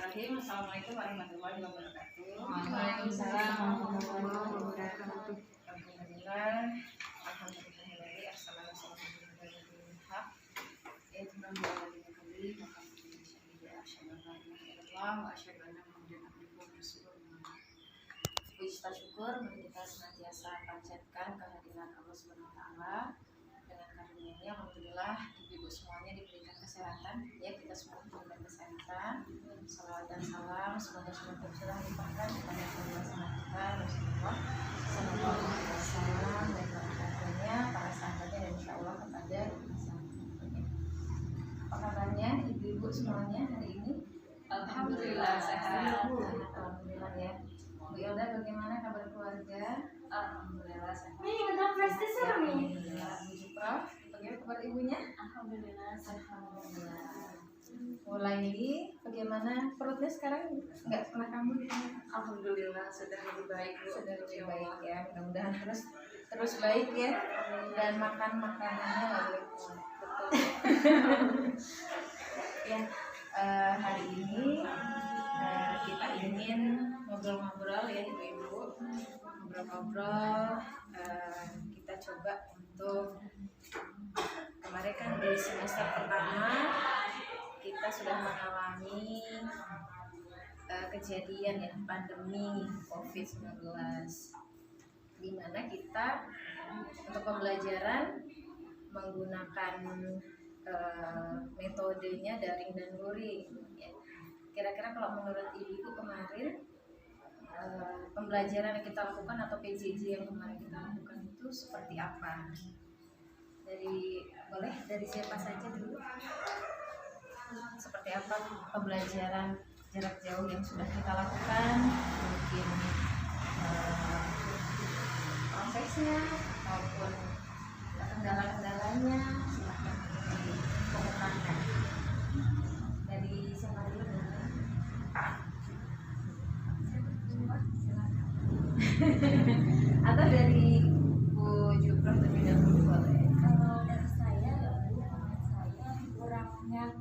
Bismillahirrahmanirrahim. Assalamualaikum warahmatullahi wabarakatuh. Waalaikumsalam warahmatullahi wabarakatuh. Alhamdulillah. Alhamdulillahirabbil alamin. Ya Tuhan yang kami maka puji syukur kita senantiasa panjatkan kehadiran Allah Subhanahu wa taala. Dengan karunia-Nya alhamdulillah ibu-ibu semuanya diberikan kesehatan, ya kita semua diberikan kesehatan. Salawat dan salam semoga tercurah limpahkan kepada sahabat kita Rasulullah sallallahu alaihi wasallam dan para keluarganya, para sahabatnya dan insyaallah kepada sahabatnya. Apa kabarnya ibu-ibu semuanya hari ini? Alhamdulillah sehat. Alhamdulillah ya. Bu Ilda, bagaimana kabar keluarga? Alhamdulillah sehat. Alhamdulillah. Bu Jupra, bagaimana kabar ibunya? Alhamdulillah sehat. Alhamdulillah. Mulai bagaimana perutnya sekarang? Nggak pernah kambuh gitu? Alhamdulillah sudah lebih baik, Bu. Sudah lebih baik ya. Mudah-mudahan terus baik ya. Dan makan makanannya nggak boleh kurang. Ya, hari ini kita ingin ngobrol-ngobrol ya ibu-ibu, ngobrol-ngobrol. Kita coba untuk kemarin kan di semester pertama kita sudah mengalami kejadian ya pandemi COVID-19, di mana kita untuk pembelajaran menggunakan metodenya daring dan luring. Ya. Kira-kira kalau menurut ibu kemarin pembelajaran yang kita lakukan atau PJJ yang kemarin kita lakukan itu seperti apa? Boleh dari siapa saja dulu? Seperti apa pembelajaran jarak jauh yang sudah kita lakukan? Mungkin prosesnya maupun kendala-kendalanya, silahkan dikemukakan. Dari siapa dulu? Atau dari Bu Jupra terlebih dahulu boleh? Kalau dari saya kurangnya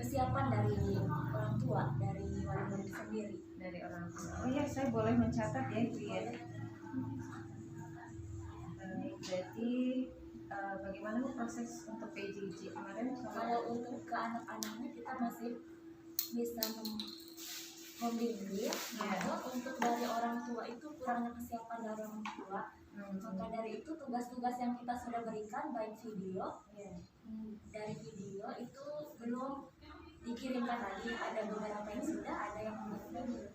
kesiapan dari orang tua, dari wali murid sendiri. Dari orang tua. Oh iya, saya boleh mencatat ya Bu ya. Jadi bagaimana proses untuk PJJ kemarin? Kalau untuk ke anak-anaknya kita masih bisa membimbing, namun untuk dari orang tua itu kurangnya kesiapan dari orang tua. Maka dari itu tugas-tugas yang kita sudah berikan baik video, dari video itu belum dikirimkan lagi. Ada beberapa yang sudah, ada yang belum.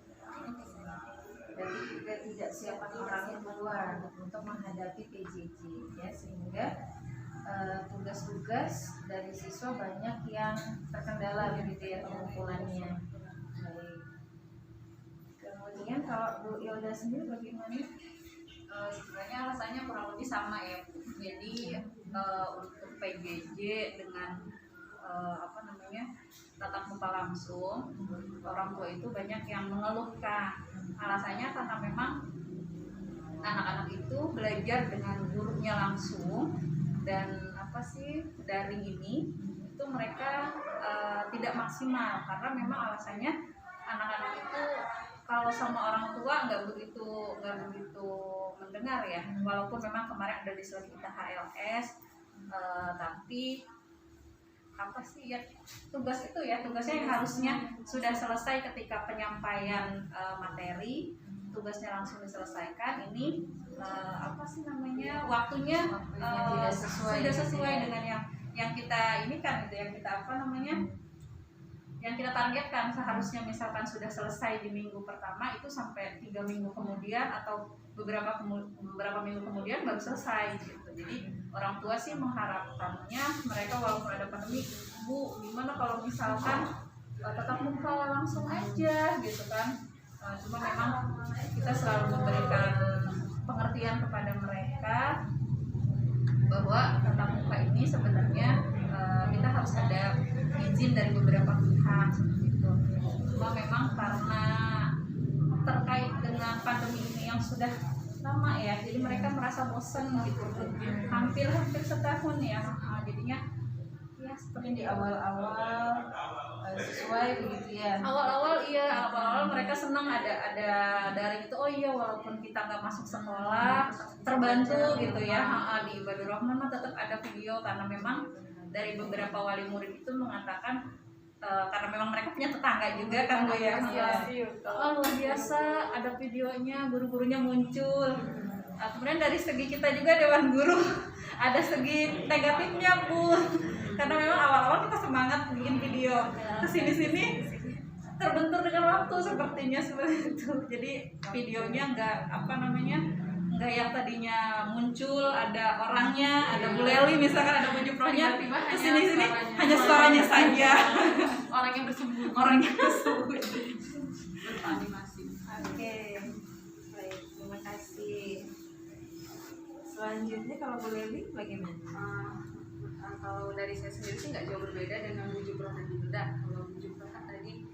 Berarti juga tidak siapkan orang tua untuk menghadapi PJJ ya, sehingga tugas-tugas dari siswa banyak yang terkendala begitu ya pengumpulannya. Baik. Kemudian kalau Bu Ilda sendiri bagaimana? Sebenarnya alasannya kurang lebih sama ya Bu. Jadi untuk PJJ dengan tatap muka langsung, orang tua itu banyak yang mengeluhkan. Alasannya karena memang anak-anak itu belajar dengan gurunya langsung, dan daring ini itu mereka tidak maksimal karena memang alasannya anak-anak itu kalau sama orang tua nggak begitu mendengar ya, walaupun memang kemarin ada dislike kita HLS, tapi tugasnya yang harusnya sudah selesai ketika penyampaian materi, tugasnya langsung diselesaikan. Ini waktunya sudah sesuai dengan yang kita ini kan gitu, yang kita targetkan. Seharusnya misalkan sudah selesai di minggu pertama itu sampai 3 minggu kemudian atau beberapa minggu kemudian baru selesai gitu. Jadi orang tua sih mengharapkannya mereka walaupun ada pandemi, Bu gimana kalau misalkan tatap muka langsung aja gitu kan. Cuma memang kita selalu memberikan pengertian kepada mereka bahwa tatap muka ini sebenarnya kita harus ada izin dari beberapa pihak seperti itu. Cuma memang karena terkait dengan pandemi ini yang sudah lama ya, jadi mereka merasa bosan gitu, hampir setahun ya, jadinya ya seperti Ini di awal-awal sesuai begitu ya. Awal-awal mereka senang ada daring itu. Oh iya, walaupun kita nggak masuk sekolah terbantu gitu ya. Di Ibadur Rahman mah tetap ada video, karena memang dari beberapa wali murid itu mengatakan karena memang mereka punya tetangga juga kan Bu ya. Oh luar biasa, ada videonya, guru-gurunya muncul. Kemudian dari segi kita juga Dewan Guru ada segi negatifnya Bu, karena memang awal-awal kita semangat bikin video, kesini-sini terbentur dengan waktu sepertinya seperti itu. Jadi videonya nggak yang tadinya muncul ada orangnya, ada Bu Leli misalkan, ada Bu Jufrohnya, kesini-sini hanya suaranya saja. Orangnya bersembunyi. Beranimasi. Oke, baik, terima kasih. Selanjutnya kalau Bu Leli bagaimana? Kalau dari saya sendiri sih nggak jauh berbeda dengan Bu Jufroh dan Bu Hilda. Kalau Bu Jufroh kan tadi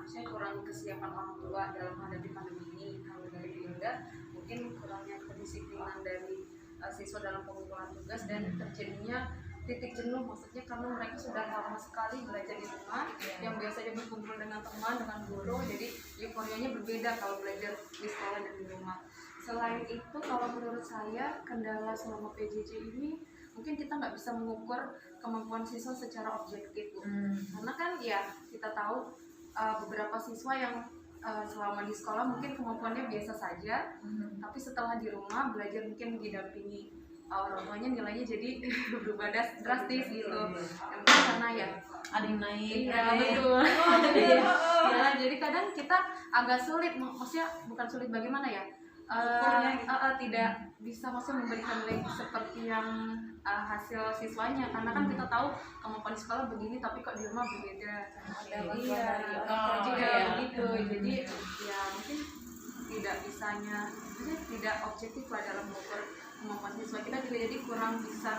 saya kurang kesiapan orang tua dalam menghadapi pandemi ini. Kalau dari Bu Hilda mungkin kurangnya kedisiplinan dari siswa dalam pengumpulan tugas dan terjadinya titik jenuh, maksudnya karena mereka sudah lama sekali belajar di rumah, yang biasanya berkumpul dengan teman, dengan guru, jadi euforianya berbeda kalau belajar di sekolah dan di rumah. Selain itu, kalau menurut saya kendala selama PJJ ini mungkin kita nggak bisa mengukur kemampuan siswa secara objektif, Bu. Karena kan ya kita tahu beberapa siswa yang selama di sekolah mungkin kemampuannya biasa saja, tapi setelah di rumah belajar mungkin didampingi orang tuanya nilainya jadi berubah drastis gitu. Karena ya Ada yang naik. iya betul. Jadi kadang kita agak sulit, maksudnya bukan sulit bagaimana ya? Tidak bisa maksudnya memberikan nilai seperti yang hasil siswanya, karena kan kita tahu kemampuan sekolah begini tapi kok di rumah berbeda. Gitu. Jadi ya mungkin tidak objektif lah dalam mengukur kemampuan siswa. Kita juga jadi kurang bisa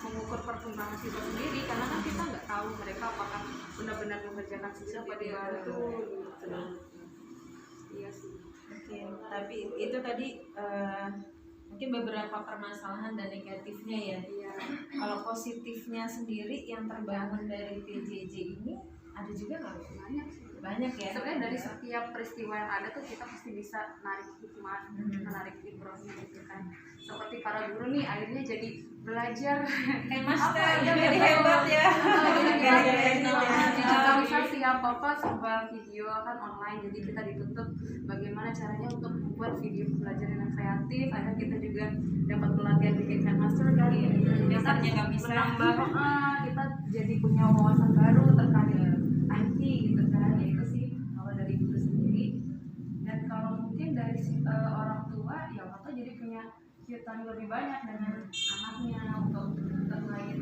mengukur perkembangan siswa sendiri, karena kan kita nggak tahu mereka apakah benar-benar mengerjakan siswa pada waktu gitu. Iya sih. Oke, tapi itu tadi mungkin beberapa permasalahan dan negatifnya ya. Iya. Kalau positifnya sendiri yang terbangun dari PJJ ini ada juga nggak? Banyak sih. Banyak ya. Sebenarnya dari setiap peristiwa yang ada tuh kita pasti bisa narik hikmah, menarik ibrahnya gitu kan. Seperti para guru nih akhirnya jadi belajar Master ya, jadi hebat ya. Tidak bisa siapa sebuah video kan online, jadi kita dituntut bagaimana caranya untuk membuat video pembelajaran yang kreatif. Akhirnya kita juga dapat pelatihan bikin master kan, Biasanya nggak bisa. menambah kita jadi punya wawasan baru terkait IT gitu kan. Ya itu sih kalau dari guru sendiri. Dan kalau mungkin dari orang tua ya orang tua jadi punya kegiatan lebih banyak dengan anaknya untuk terkait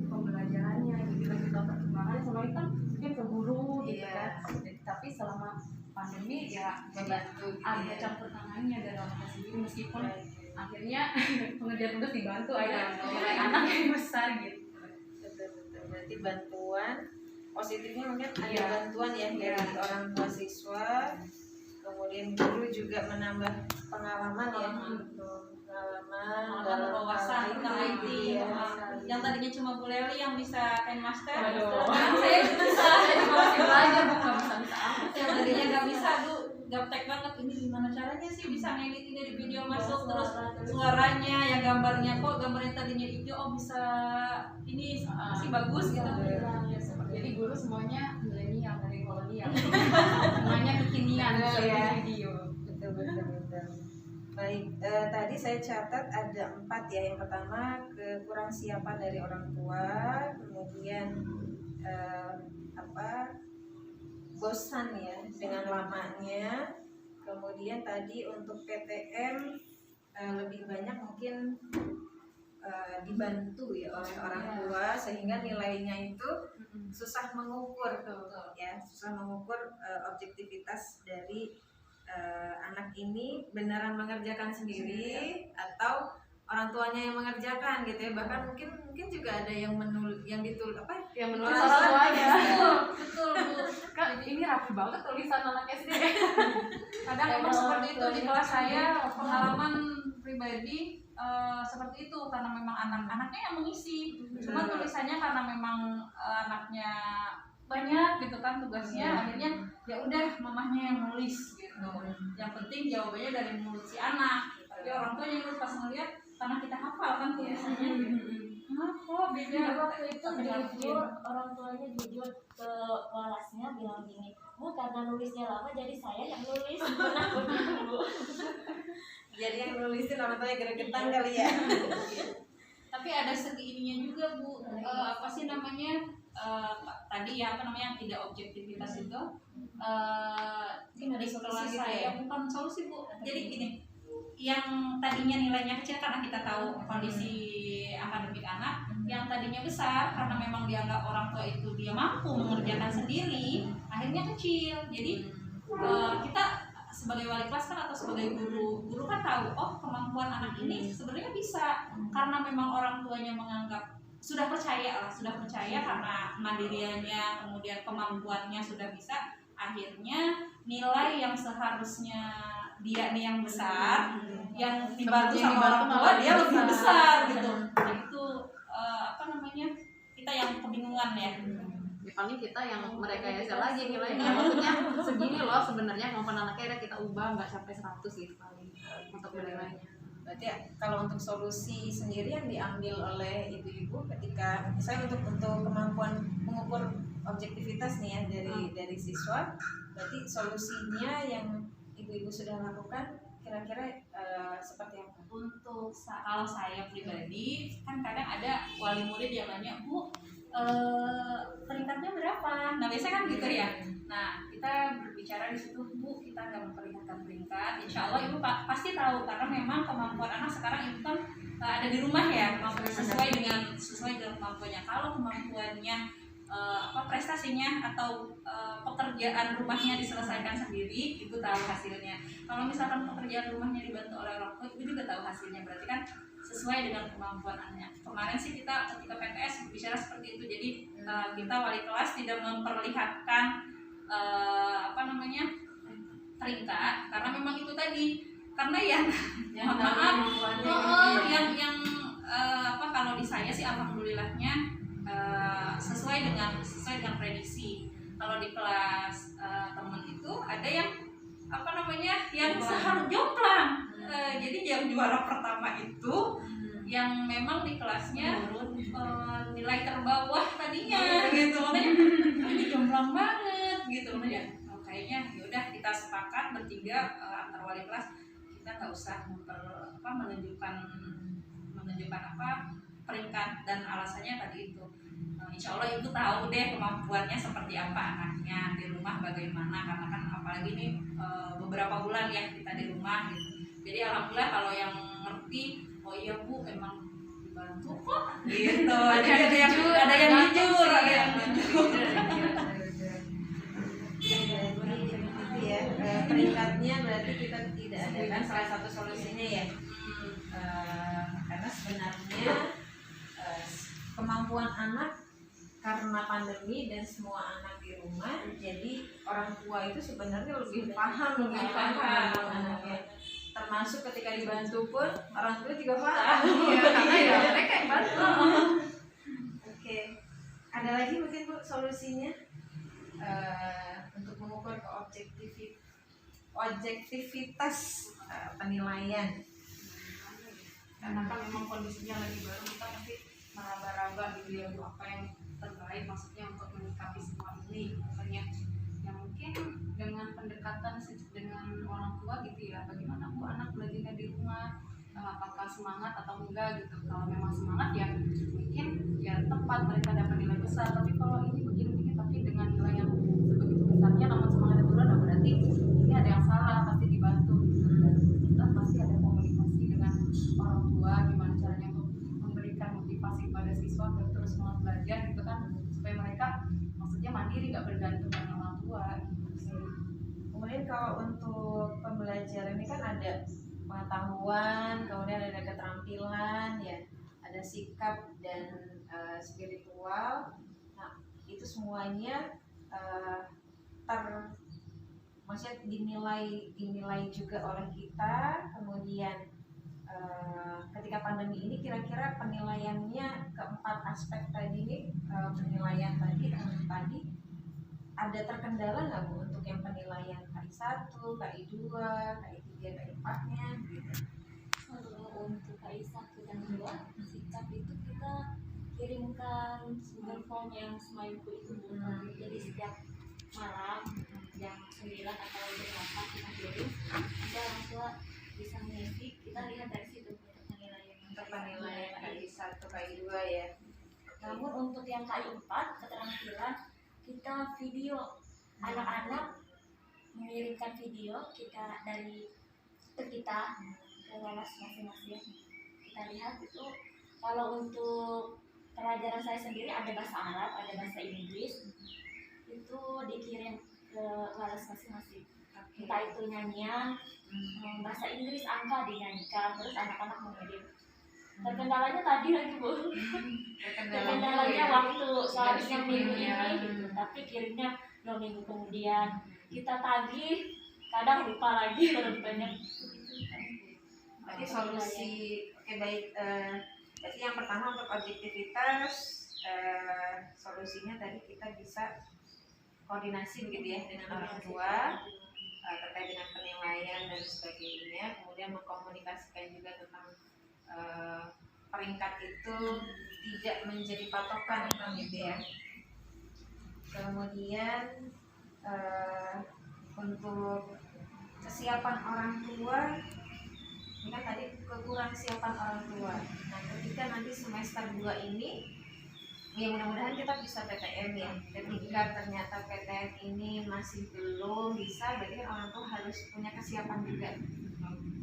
pembelajarannya, jadi lebih tahu perkembangannya. Selama itu kan mungkin ke guru gitu kan, tapi selama pandemi ya Membantu gitu ada ya. campur tangannya dari orang tua sendiri, meskipun akhirnya pengerjaan tugas dibantu oleh anak yang besar gitu. Betul. Berarti bantuan positifnya mungkin ada Iya. bantuan ya dari orang tua siswa, kemudian guru juga menambah pengalaman ya. Pengalaman dalam Wawasan tentang IT ya. yang tadinya cuma Bu Leli yang bisa Master, Aduh. sekarang saya bisa. Masih belajar bukan bisa amat. Yang tadinya nggak bisa gaptek banget, ini gimana caranya sih bisa ngedit ini di video masuk, terus suaranya yang gambarnya kok gambarnya tadinya hijau, oh bisa ini masih bagus gitu. Jadi guru semuanya milenial dari kolonial, semuanya kekinian Iya. video. Betul. Baik, tadi saya catat ada 4 ya. Yang pertama kekurang siapan dari orang tua, kemudian bosan ya dengan lamanya, kemudian tadi untuk PTM lebih banyak mungkin dibantu ya oleh orang tua, sehingga nilainya itu susah mengukur ya, susah mengukur objektivitas dari anak ini beneran mengerjakan sendiri atau orang tuanya yang mengerjakan gitu ya. Bahkan mungkin juga ada yang Yang menulis Orang orang tuanya. Betul Bu. Kak, ini rapi banget tulisan anak SD. Kadang memang seperti itu di kelas saya. Pengalaman pribadi seperti itu karena memang anak-anaknya yang mengisi. Cuma tulisannya karena memang anaknya banyak gitu kan tugasnya, akhirnya ya udah mamahnya yang nulis gitu. Yang penting jawabannya dari mulut si anak. Tapi orang tua yang pas ngeliat karena kita hafal kan tulisannya. Kok beda? Waktu itu jujur, orang tuanya jujur ke kelasnya bilang gini, Bu, karena nulisnya lama jadi saya yang nulis. Bu. Jadi yang nulisin orang tuanya gregetan kali ya. Tapi ada segi ininya juga Bu, apa sih namanya tadi ya apa namanya yang tidak objektivitas itu di kelas saya bukan solusi Bu. Jadi gini, yang tadinya nilainya kecil karena kita tahu kondisi akademik anak, yang tadinya besar karena memang dianggap orang tua itu dia mampu mengerjakan sendiri, akhirnya kecil. Jadi kita sebagai wali kelas kan atau sebagai guru kan tahu oh kemampuan anak ini sebenarnya bisa, karena memang orang tuanya menganggap sudah percaya karena mandiriannya kemudian kemampuannya sudah bisa, akhirnya nilai yang seharusnya dia nih yang besar yang dibantu sama orang tua dia lebih besar gitu. Jadi itu apa namanya kita yang kebingungan ya. Paling kita yang merekayasa lagi nilainya, maksudnya segini loh sebenarnya kemampuan anaknya kita ubah nggak sampai 100 gitu paling untuk nilainya. Berarti ya, kalau untuk solusi sendiri yang diambil oleh ibu-ibu ketika misalnya untuk kemampuan mengukur objektivitas nih ya dari siswa, berarti solusinya yang ibu-ibu sudah lakukan kira-kira seperti apa? Untuk kalau saya pribadi kan kadang ada wali murid yang nanya, Bu, peringkatnya berapa? Nah biasanya kan gitu ya. Nah kita berbicara di situ, Bu, kita nggak memperlihatkan peringkat. Insya Allah ibu pasti tahu karena memang kemampuan anak sekarang itu kan ada di rumah ya, sesuai dengan kemampuannya. Kalau kemampuannya prestasinya atau pekerjaan rumahnya diselesaikan sendiri, itu tahu hasilnya. Kalau misalkan pekerjaan rumahnya dibantu oleh orang tua, itu juga tahu hasilnya. Berarti kan sesuai dengan kemampuan anak. Kemarin sih kita ketika PTS bicara seperti itu. Jadi kita wali kelas tidak memperlihatkan peringkat karena memang itu tadi. Karena yang kalau di saya sih alhamdulillahnya sesuai dengan prediksi. Kalau di kelas teman itu ada yang yang seharusnya jomplang. Jadi yang juara pertama itu yang memang di kelasnya nilai terbawah tadinya gitu, makanya ini jomplang banget gitu. Makanya kayaknya yaudah kita sepakat bertiga antar wali kelas kita nggak usah menunjukkan peringkat dan alasannya tadi itu. Insya Allah ibu tahu deh kemampuannya seperti apa anaknya di rumah bagaimana, karena kan apalagi ini beberapa bulan ya kita di rumah gitu. Jadi alhamdulillah kalau yang ngerti, oh iya Bu emang dibantu kok gitu. ada yang jujur. Ya, peringkatnya berarti kita tidak ada kan salah satu solusinya ya. Karena sebenarnya kemampuan anak karena pandemi dan semua anak di rumah, jadi orang tua itu sebenarnya lebih paham anaknya. Termasuk ketika dibantu pun orang tua juga paham. Karena ya mereka yang bantu. Oke. Ada lagi mungkin Bu solusinya untuk mengukur objektivitas penilaian. Karena kan memang kondisinya lagi baru, kita pasti meraba-raba gitu ya Bu, apa yang terbaik maksudnya untuk menyikapi semua ini. Makanya ya mungkin dengan pendekatan dengan orang tua gitu ya, bagaimana Bu anak belajarnya di rumah, apakah semangat atau enggak gitu. Kalau memang semangat ya mungkin ya tepat mereka dapat nilai besar, tapi kalau ini begini tapi dengan nilai yang sebegitu besarnya namun semangatnya turun, nah berarti ini ada yang salah, pasti dibantu gitu. Dan kita pasti ada komunikasi dengan orang tua gimana caranya untuk memberikan motivasi pada siswa agar terus semangat belajar gitu kan, supaya mereka maksudnya mandiri, nggak bergantung dengan orang tua gitu. Kemudian kalau untuk pembelajaran ini kan ada pengetahuan, kemudian ada keterampilan, ya, ada sikap dan spiritual. Nah, itu semuanya maksudnya dinilai juga oleh kita, kemudian ketika pandemi ini kira-kira penilaiannya keempat aspek tadi nih, penilaian tadi ada terkendala nggak Bu untuk yang penilaian KI1, KI2, KI3, KI4-nya gitu? Kalau untuk KI1 dan 2 sikap itu kita kirimkan Google Form yang Smile-ku itu Bu. Jadi setiap malam jam 9 atau jam 8 kita kirim, nanti orang tua bisa mengisi, kita lihat dari situ untuk penilaian. Untuk penilaian KI1, KI2 ya. Namun untuk yang KI4 keterampilan kita video, anak-anak mengirimkan video kita dari kita ke kelas masing-masing. Kita lihat itu kalau untuk pelajaran saya sendiri ada bahasa Arab, ada bahasa Inggris, itu dikirim ke kelas masing-masing. Entah itu nyanyian, bahasa Inggris angka dinyanyikan, terus anak-anak mengirim. Terkendalanya tadi lagi Bu. Terkendalanya waktu seharusnya minggu ini gitu, tapi kirimnya 2 minggu kemudian. Kita tagih, kadang lupa lagi orang banyak. Berarti solusi, oke baik. Jadi yang pertama untuk objektivitas, solusinya tadi kita bisa koordinasi begitu ya dengan orang tua terkait dengan penilaian dan sebagainya, kemudian mengkomunikasikan juga tentang peringkat itu tidak menjadi patokan gitu ya. Kemudian untuk kesiapan orang tua, ini kan tadi kekurang siapan orang tua. Nah ketika nanti semester 2 ini, ya mudah-mudahan kita bisa PTM ya. Ketika ternyata PTM ini masih belum bisa, berarti kan orang tua harus punya kesiapan juga.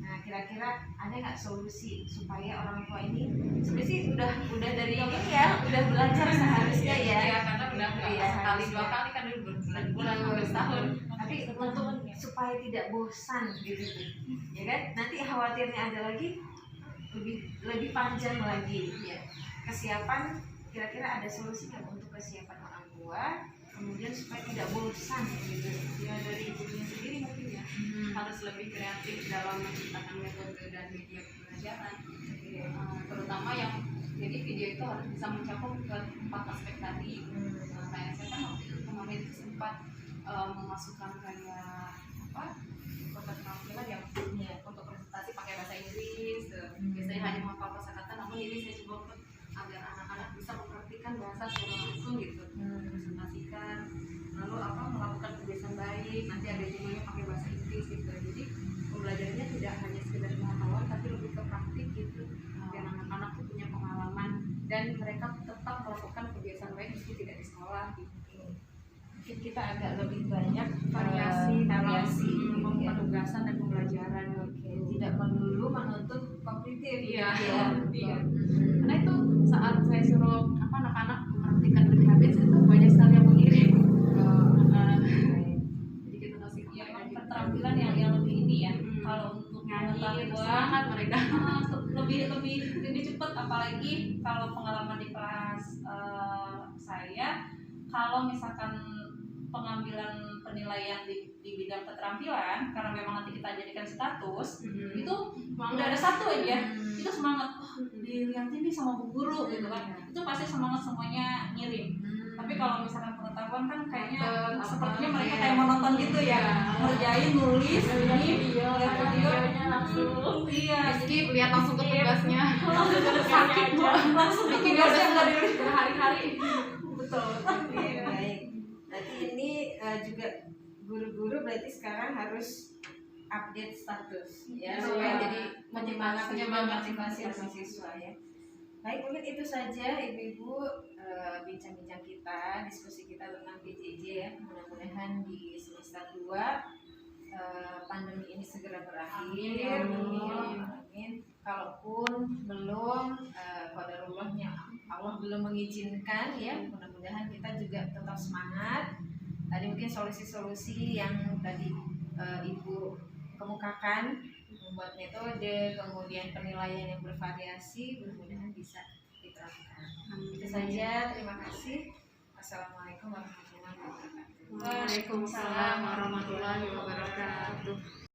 Nah kira-kira ada nggak solusi supaya orang tua ini sebenarnya sih udah dari ini ya, udah belajar seharusnya ya. Iya, karena udah sekali 2 kali kan dulu bulan-bulan sampai setahun. Tapi untuk supaya tidak bosan gitu ya kan, nanti khawatirnya ada lagi lebih panjang lagi ya. Kesiapan kira-kira ada solusi nggak untuk kesiapan orang tua, kemudian supaya tidak bosan gitu Ya dari ibunya sendiri mungkin ya harus lebih kreatif dalam menciptakan metode dan media pembelajaran. Terutama yang jadi video itu harus bisa mencakup ke 4 aspek tadi. Kayak saya kan waktu itu kemarin sempat memasukkan kayak keterampilan yang untuk presentasi pakai bahasa Inggris, biasanya hanya menghafal kosakata, namun ini saya coba agar anak-anak bisa mempraktikkan bahasa secara langsung gitu, presentasikan, lalu melakukan kebiasaan baik, nanti ada judulnya pakai bahasa Inggris gitu. Jadi pembelajarannya tidak hanya sekedar pengetahuan tapi lebih ke praktik gitu, biar anak-anak tuh punya pengalaman dan mereka tetap melakukan kebiasaan baik meski tidak di sekolah gitu. Mungkin kita agak lebih banyak variasi dalam ya. penugasan dan pembelajaran. Tidak melulu menuntut kognitif. Iya. Karena itu saat saya suruh anak-anak mempraktikkan good habits itu banyak sekali yang mengirim. Jadi kita kasih Keterampilan yang lebih ini ya. Kalau untuk nyanyi itu pengetahuan sangat mereka lebih cepat, apalagi kalau pengalaman di kelas saya, kalau misalkan pengambilan penilaian di bidang keterampilan, karena memang nanti kita jadikan status, itu udah ada satu aja, itu semangat, dilihat ini sama bu guru gitu kan, itu pasti semangat semuanya ngirim. Tapi kalau misalkan pengetahuan kan kayaknya sepertinya mereka kayak menonton gitu ya, ngerjain, nulis, ini lihat videonya langsung, iya, skip, lihat langsung ke tugasnya. sakit bu, langsung bikin tugasnya nggak dulu berhari-hari. betul. Baik. Berarti ini juga guru-guru berarti sekarang harus update status ya, supaya jadi penyemangat motivasi siswa ya. Baik, mungkin itu saja ibu-ibu bincang-bincang kita, diskusi kita tentang PJJ ya. Mudah-mudahan di semester 2 pandemi ini segera berakhir. Amin. Kalaupun belum, qadarullah Allah belum mengizinkan ya, mudah-mudahan kita juga tetap semangat. Tadi mungkin solusi-solusi yang tadi Ibu kemukakan, membuat metode, kemudian penilaian yang bervariasi, mudah-mudahan bisa diterapkan. Itu saja, terima kasih. Assalamualaikum warahmatullahi wabarakatuh. Waalaikumsalam warahmatullahi wabarakatuh.